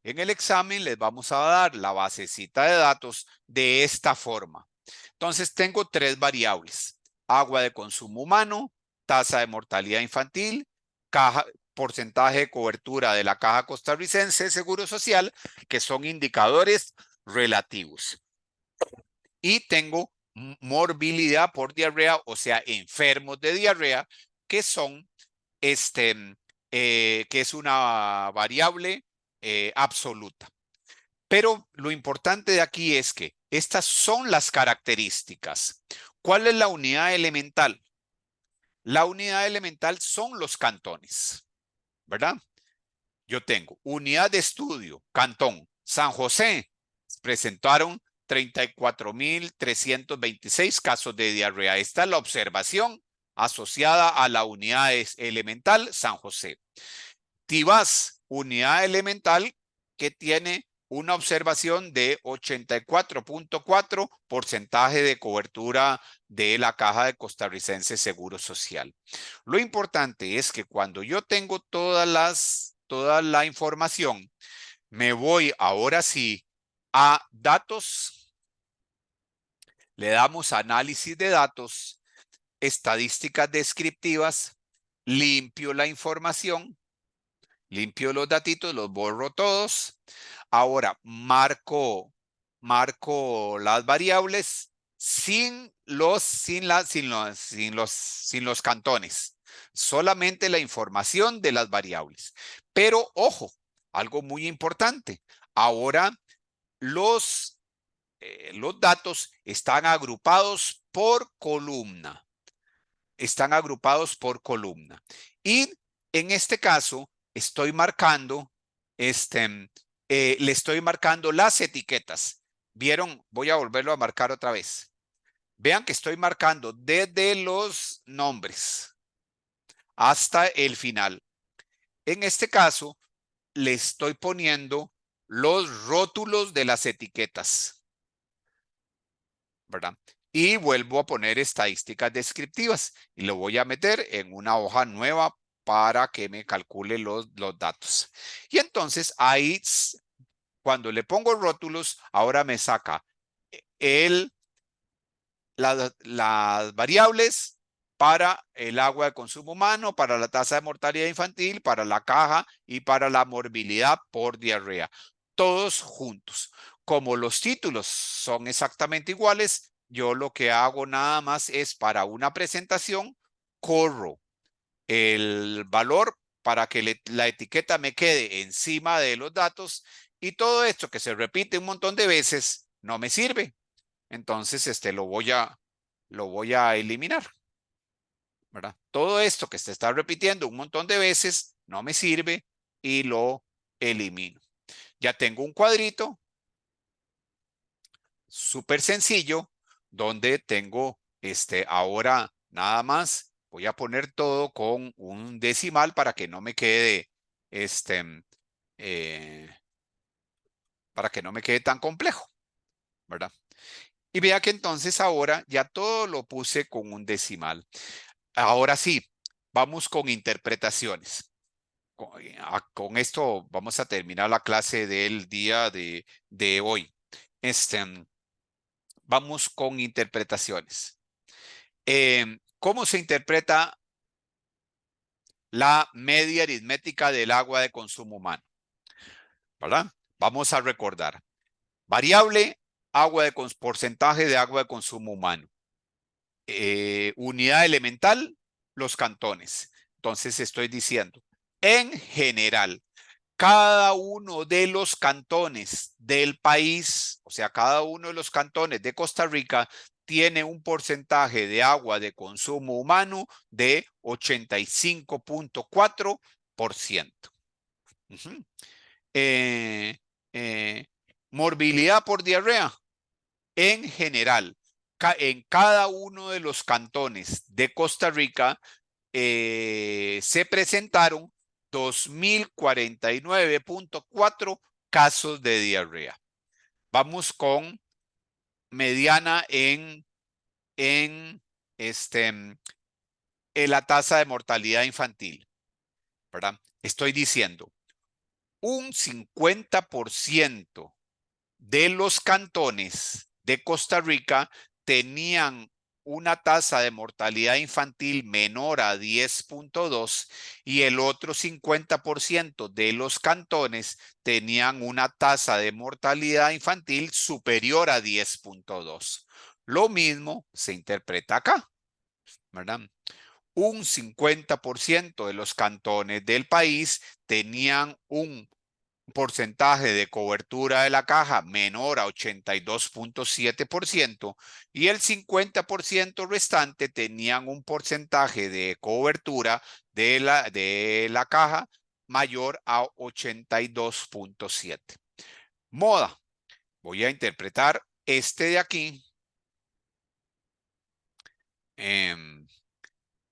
En el examen les vamos a dar la basecita de datos de esta forma. Entonces tengo tres variables: agua de consumo humano, tasa de mortalidad infantil, porcentaje de cobertura de la Caja Costarricense de Seguro Social, que son indicadores relativos. Y tengo morbilidad por diarrea, o sea, enfermos de diarrea, que son que es una variable absoluta. Pero lo importante de aquí es que estas son las características. ¿Cuál es la unidad elemental? La unidad elemental son los cantones, ¿verdad? Yo tengo unidad de estudio, cantón, San José, presentaron 34.326 casos de diarrea. Esta es la observación asociada a la unidad elemental San José. Tibás, unidad elemental que tiene una observación de 84.4% de cobertura de la Caja de Costarricense Seguro Social. Lo importante es que cuando yo tengo toda la información, me voy ahora sí a datos, le damos análisis de datos, estadísticas descriptivas, limpio la información, limpio los datitos, los borro todos. Ahora marco las variables sin los cantones. Solamente la información de las variables. Pero ojo, algo muy importante. Ahora los datos están agrupados por columna. Están agrupados por columna. Y en este caso, estoy marcando, le estoy marcando las etiquetas. ¿Vieron? Voy a volverlo a marcar otra vez. Vean que estoy marcando desde los nombres hasta el final. En este caso, le estoy poniendo los rótulos de las etiquetas, ¿verdad? Y vuelvo a poner estadísticas descriptivas y lo voy a meter en una hoja nueva para que me calcule los datos. Y entonces ahí, cuando le pongo rótulos, ahora me saca las variables para el agua de consumo humano, para la tasa de mortalidad infantil, para la caja y para la morbilidad por diarrea. Todos juntos. Como los títulos son exactamente iguales, yo lo que hago nada más es para una presentación, corro el valor para que la etiqueta me quede encima de los datos y todo esto que se repite un montón de veces no me sirve. Entonces, lo voy a eliminar, ¿verdad? Todo esto que se está repitiendo un montón de veces no me sirve y lo elimino. Ya tengo un cuadrito súper sencillo donde tengo Ahora nada más voy a poner todo con un decimal para que no me quede, eh, para que no me quede tan complejo, ¿verdad? Y vea que entonces ahora ya todo lo puse con un decimal. Ahora sí, vamos con interpretaciones. Con esto vamos a terminar la clase del día de hoy. Vamos con interpretaciones. ¿Cómo se interpreta la media aritmética del agua de consumo humano? ¿Verdad? Vamos a recordar. Variable, porcentaje de agua de consumo humano. Unidad elemental, los cantones. Entonces estoy diciendo, en general, cada uno de los cantones del país, o sea, cada uno de los cantones de Costa Rica tiene un porcentaje de agua de consumo humano de 85.4%. Uh-huh. eh, eh, Morbilidad por diarrea. En general, en cada uno de los cantones de Costa Rica se presentaron 2.049.4 casos de diarrea. Vamos con mediana en la tasa de mortalidad infantil, ¿verdad? Estoy diciendo, un 50% de los cantones de Costa Rica tenían una tasa de mortalidad infantil menor a 10.2 y el otro 50% de los cantones tenían una tasa de mortalidad infantil superior a 10.2. Lo mismo se interpreta acá, ¿verdad? Un 50% de los cantones del país tenían un porcentaje de cobertura de la caja menor a 82.7% y el 50% restante tenían un porcentaje de cobertura de la caja mayor a 82.7%. Moda. Voy a interpretar este de aquí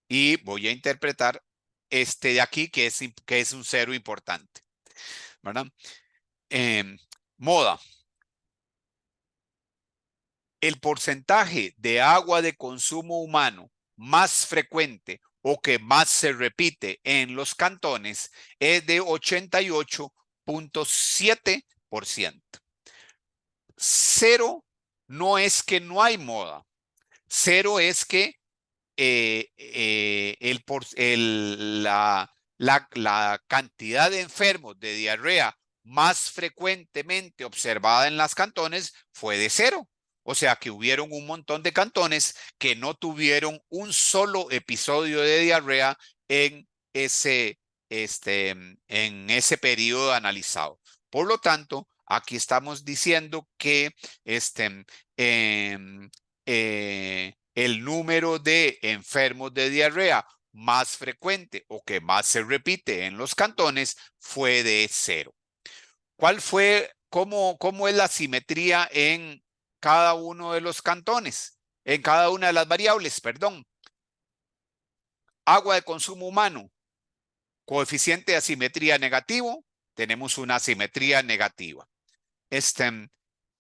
y voy a interpretar este de aquí que es un cero importante, ¿verdad? Moda. El porcentaje de agua de consumo humano más frecuente o que más se repite en los cantones es de 88.7%. Cero no es que no hay moda. Cero es que la cantidad de enfermos de diarrea más frecuentemente observada en las cantones fue de cero. O sea que hubieron un montón de cantones que no tuvieron un solo episodio de diarrea en ese periodo analizado. Por lo tanto, aquí estamos diciendo que el número de enfermos de diarrea más frecuente o que más se repite en los cantones fue de cero. ¿Cuál fue, cómo es la simetría en cada uno de los cantones? En cada una de las variables, perdón. Agua de consumo humano, coeficiente de asimetría negativo, tenemos una asimetría negativa.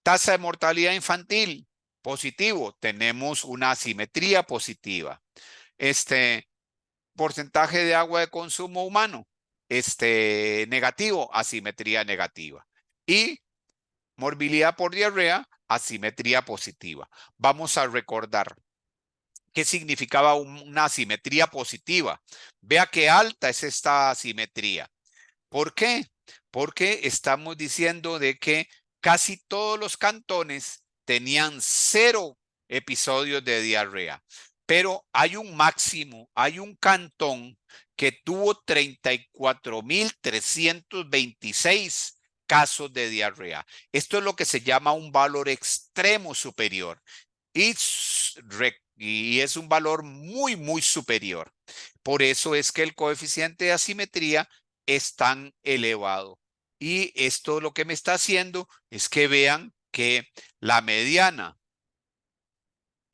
Tasa de mortalidad infantil, positivo, tenemos una asimetría positiva. Porcentaje de agua de consumo humano, negativo, asimetría negativa. Y morbilidad por diarrea, asimetría positiva. Vamos a recordar qué significaba una asimetría positiva. Vea qué alta es esta asimetría. ¿Por qué? Porque estamos diciendo de que casi todos los cantones tenían cero episodios de diarrea, pero hay un máximo, hay un cantón que tuvo 34.326 casos de diarrea. Esto es lo que se llama un valor extremo superior y es un valor muy, muy superior. Por eso es que el coeficiente de asimetría es tan elevado. Y esto lo que me está haciendo es que vean que la mediana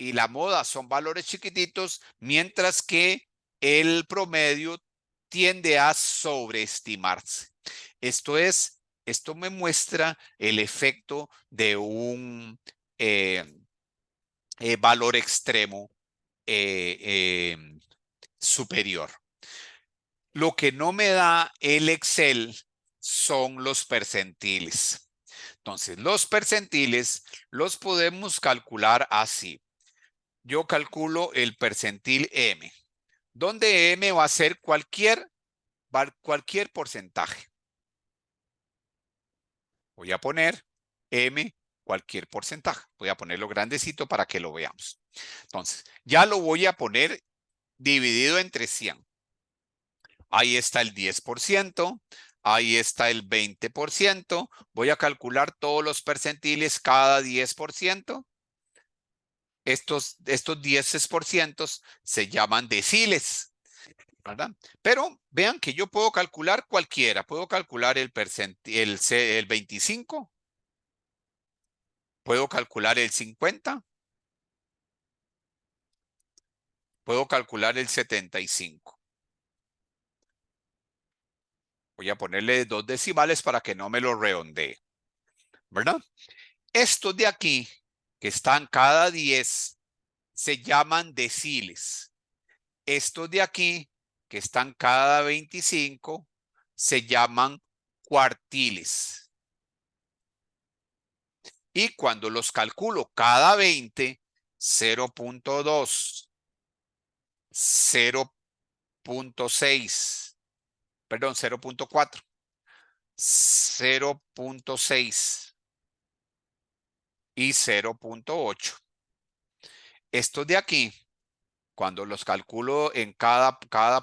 y la moda son valores chiquititos, mientras que el promedio tiende a sobreestimarse. Esto me muestra el efecto de un valor extremo superior. Lo que no me da el Excel son los percentiles. Entonces, los percentiles los podemos calcular así. Yo calculo el percentil M, donde M va a ser cualquier porcentaje. Voy a poner M cualquier porcentaje. Voy a ponerlo grandecito para que lo veamos. Entonces, ya lo voy a poner dividido entre 100. Ahí está el 10%, ahí está el 20%. Voy a calcular todos los percentiles cada 10%. Estos 10% se llaman deciles, ¿verdad? Pero vean que yo puedo calcular cualquiera. Puedo calcular el 25, puedo calcular el 50, puedo calcular el 75. Voy a ponerle 2 decimales para que no me lo redondee, ¿verdad? Estos de aquí, que están cada 10, se llaman deciles. Estos de aquí, que están cada 25, se llaman cuartiles. Y cuando los calculo cada 20, 0.2, 0.6, perdón, 0.4, 0.6 y 0.8. Estos de aquí, cuando los calculo en cada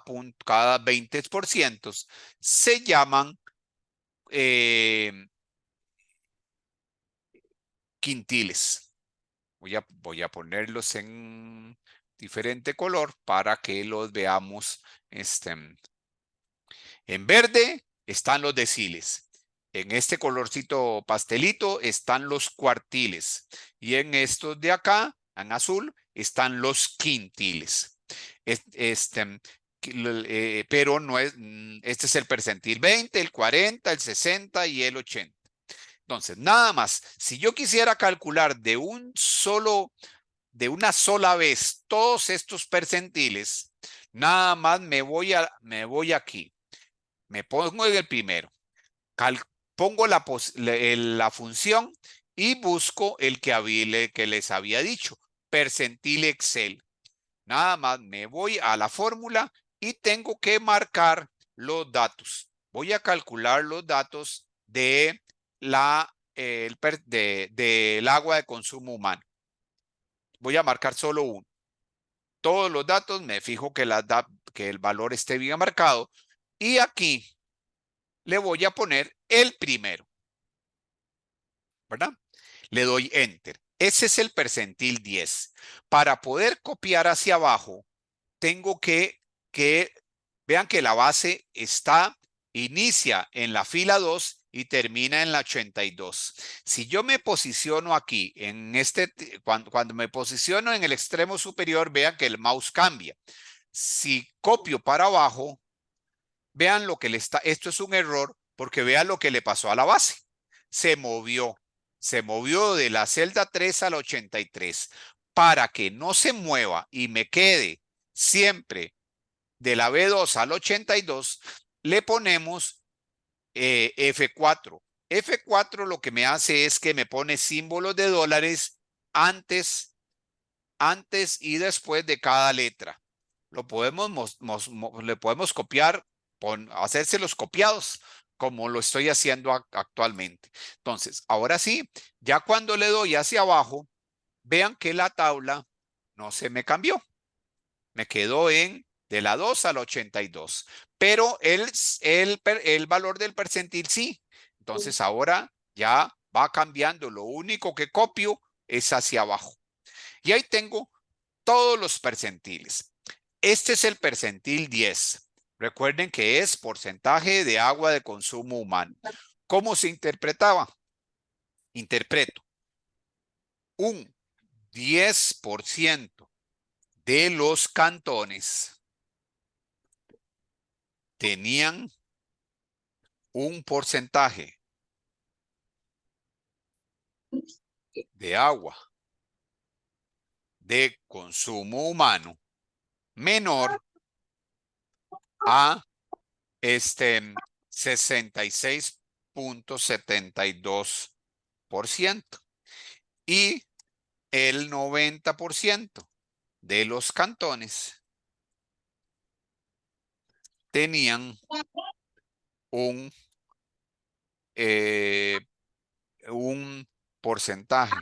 punto, cada 20%, se llaman quintiles. Voy a ponerlos en diferente color para que los veamos. En verde están los deciles. En este colorcito pastelito están los cuartiles. Y en estos de acá, en azul, están los quintiles. Pero no es, este es el percentil 20, el 40, el 60 y el 80. Entonces, nada más, si yo quisiera calcular de una sola vez todos estos percentiles, nada más me voy aquí, me pongo en el primero, pongo la función y busco el que les había dicho, percentil Excel. Nada más me voy a la fórmula y tengo que marcar los datos. Voy a calcular los datos del agua de consumo humano. Voy a marcar solo uno. Todos los datos, me fijo que el valor esté bien marcado. Y aquí le voy a poner el primero, ¿verdad? Le doy Enter. Ese es el percentil 10. Para poder copiar hacia abajo, tengo que vean que la base inicia en la fila 2 y termina en la 82. Si yo me posiciono aquí, cuando me posiciono en el extremo superior, vean que el mouse cambia. Si copio para abajo, vean lo que esto es un error porque vean lo que le pasó a la base. Se movió de la celda 3 a la 83. Para que no se mueva y me quede siempre de la B2 al 82, le ponemos F4. F4 lo que me hace es que me pone símbolos de dólares antes y después de cada letra. Le podemos copiar, hacerse los copiados, como lo estoy haciendo actualmente. Entonces, ahora sí, ya cuando le doy hacia abajo, vean que la tabla no se me cambió. Me quedó de la 2 a la 82. Pero el valor del percentil sí. Entonces ahora ya va cambiando. Lo único que copio es hacia abajo. Y ahí tengo todos los percentiles. Este es el percentil 10. Recuerden que es porcentaje de agua de consumo humano. ¿Cómo se interpretaba? Interpreto un 10% de los cantones tenían un porcentaje de agua de consumo humano menor a 66.72%. Y el 90% de los cantones tenían un porcentaje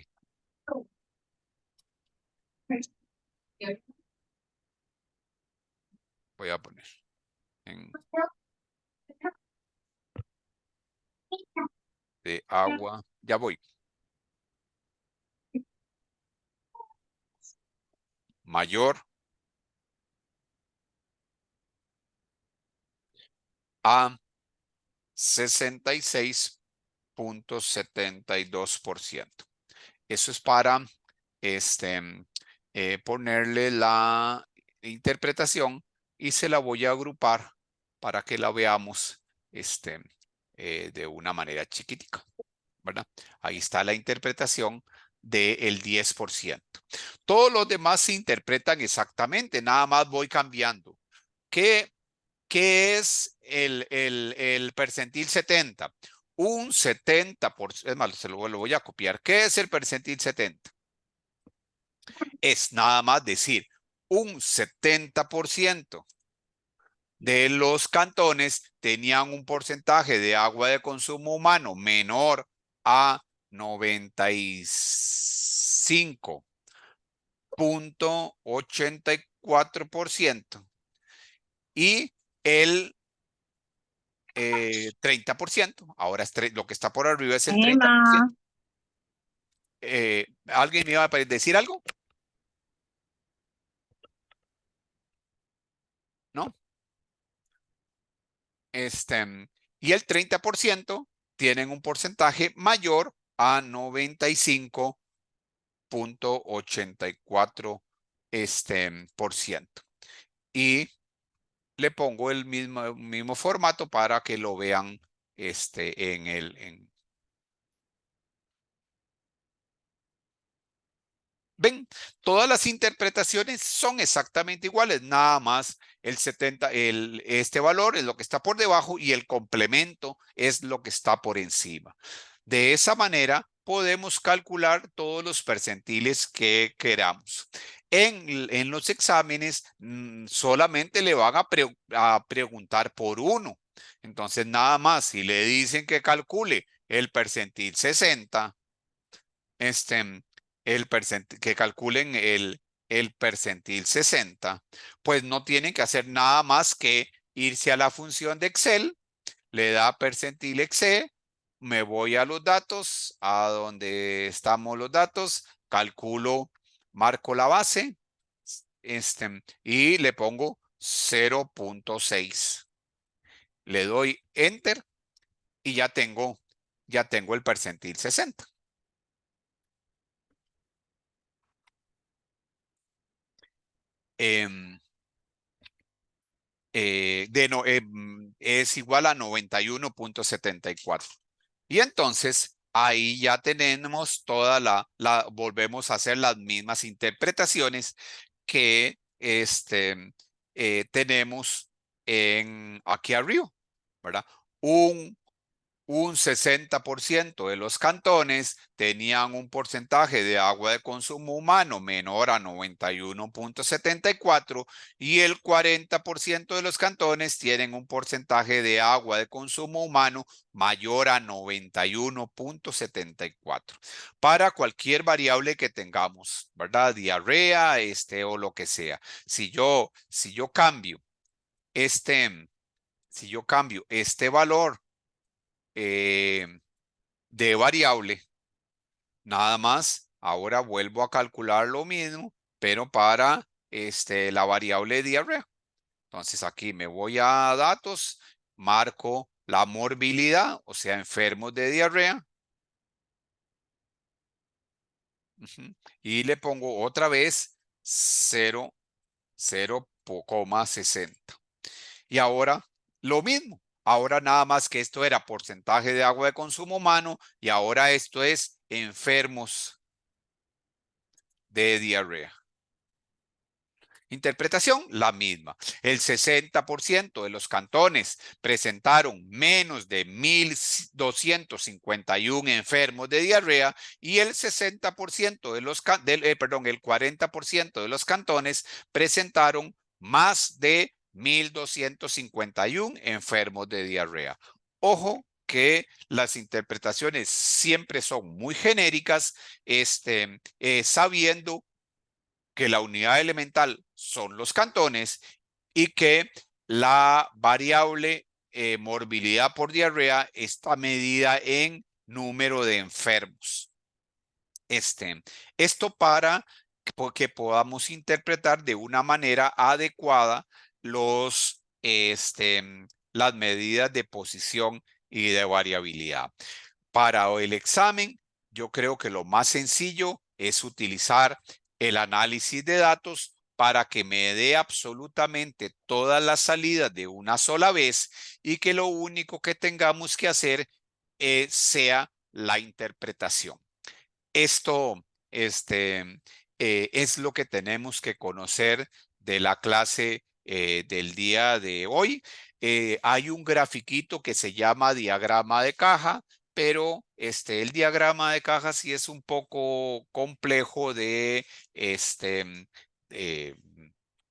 voy a poner de agua, ya voy, mayor a 66.72%. Eso es para ponerle la interpretación y se la voy a agrupar para que la veamos de una manera chiquitica, ¿verdad? Ahí está la interpretación del 10%. Todos los demás se interpretan exactamente, nada más voy cambiando. ¿Qué es el percentil 70? Un 70%, es más, lo voy a copiar. ¿Qué es el percentil 70? Es nada más decir, un 70% de los cantones tenían un porcentaje de agua de consumo humano menor a 95.84% y el 30%, ahora lo que está por arriba es el 30%. ¿Alguien me iba a decir algo? ¿No? Y el 30% tienen un porcentaje mayor a 95.84%. Y le pongo el mismo formato para que lo vean ven, todas las interpretaciones son exactamente iguales, nada más este valor es lo que está por debajo y el complemento es lo que está por encima. De esa manera podemos calcular todos los percentiles que queramos. En los exámenes solamente le van a preguntar por uno. Entonces, nada más, si le dicen que calcule el percentil 60, que calculen el percentil 60, pues no tienen que hacer nada más que irse a la función de Excel, le da percentil Excel, me voy a los datos, a donde estamos los datos, calculo, marco la base, y le pongo 0.6. Le doy Enter y ya tengo el percentil 60. Es igual a 91.74. Y entonces ahí ya tenemos volvemos a hacer las mismas interpretaciones que tenemos aquí arriba, ¿verdad? Un 60% de los cantones tenían un porcentaje de agua de consumo humano menor a 91.74 y el 40% de los cantones tienen un porcentaje de agua de consumo humano mayor a 91.74. Para cualquier variable que tengamos, ¿verdad? Diarrea, o lo que sea. Si yo cambio este valor de variable, nada más, ahora vuelvo a calcular lo mismo, pero para la variable de diarrea. Entonces aquí me voy a datos, marco la morbilidad, o sea, enfermos de diarrea. Y le pongo otra vez 0,60. Y ahora lo mismo. Ahora nada más que esto era porcentaje de agua de consumo humano y ahora esto es enfermos de diarrea. Interpretación, la misma. El 60% de los cantones presentaron menos de 1,251 enfermos de diarrea y el 60% de los, el 40% de los cantones presentaron más de 1,251 enfermos de diarrea. Ojo que las interpretaciones siempre son muy genéricas, sabiendo que la unidad elemental son los cantones y que la variable morbilidad por diarrea está medida en número de enfermos. Esto para que podamos interpretar de una manera adecuada las medidas de posición y de variabilidad. Para el examen, yo creo que lo más sencillo es utilizar el análisis de datos para que me dé absolutamente todas las salidas de una sola vez y que lo único que tengamos que hacer sea la interpretación. Esto es lo que tenemos que conocer de la clase del día de hoy. Hay un grafiquito que se llama diagrama de caja, pero el diagrama de caja sí es un poco complejo de eh,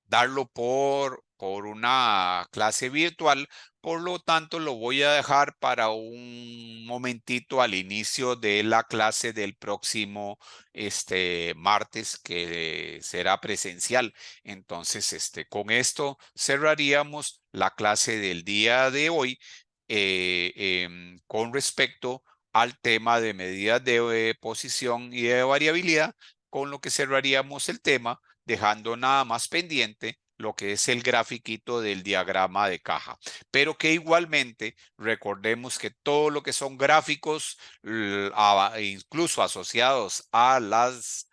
darlo por una clase virtual. Por lo tanto, lo voy a dejar para un momentito al inicio de la clase del próximo martes, que será presencial. Entonces, con esto cerraríamos la clase del día de hoy con respecto al tema de medidas de posición y de variabilidad, con lo que cerraríamos el tema, dejando nada más pendiente lo que es el grafiquito del diagrama de caja. Pero que igualmente recordemos que todo lo que son gráficos, incluso asociados a las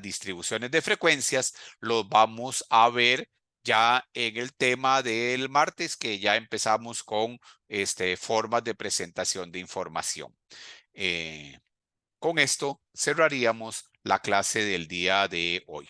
distribuciones de frecuencias, los vamos a ver ya en el tema del martes, que ya empezamos con formas de presentación de información. Con esto cerraríamos la clase del día de hoy.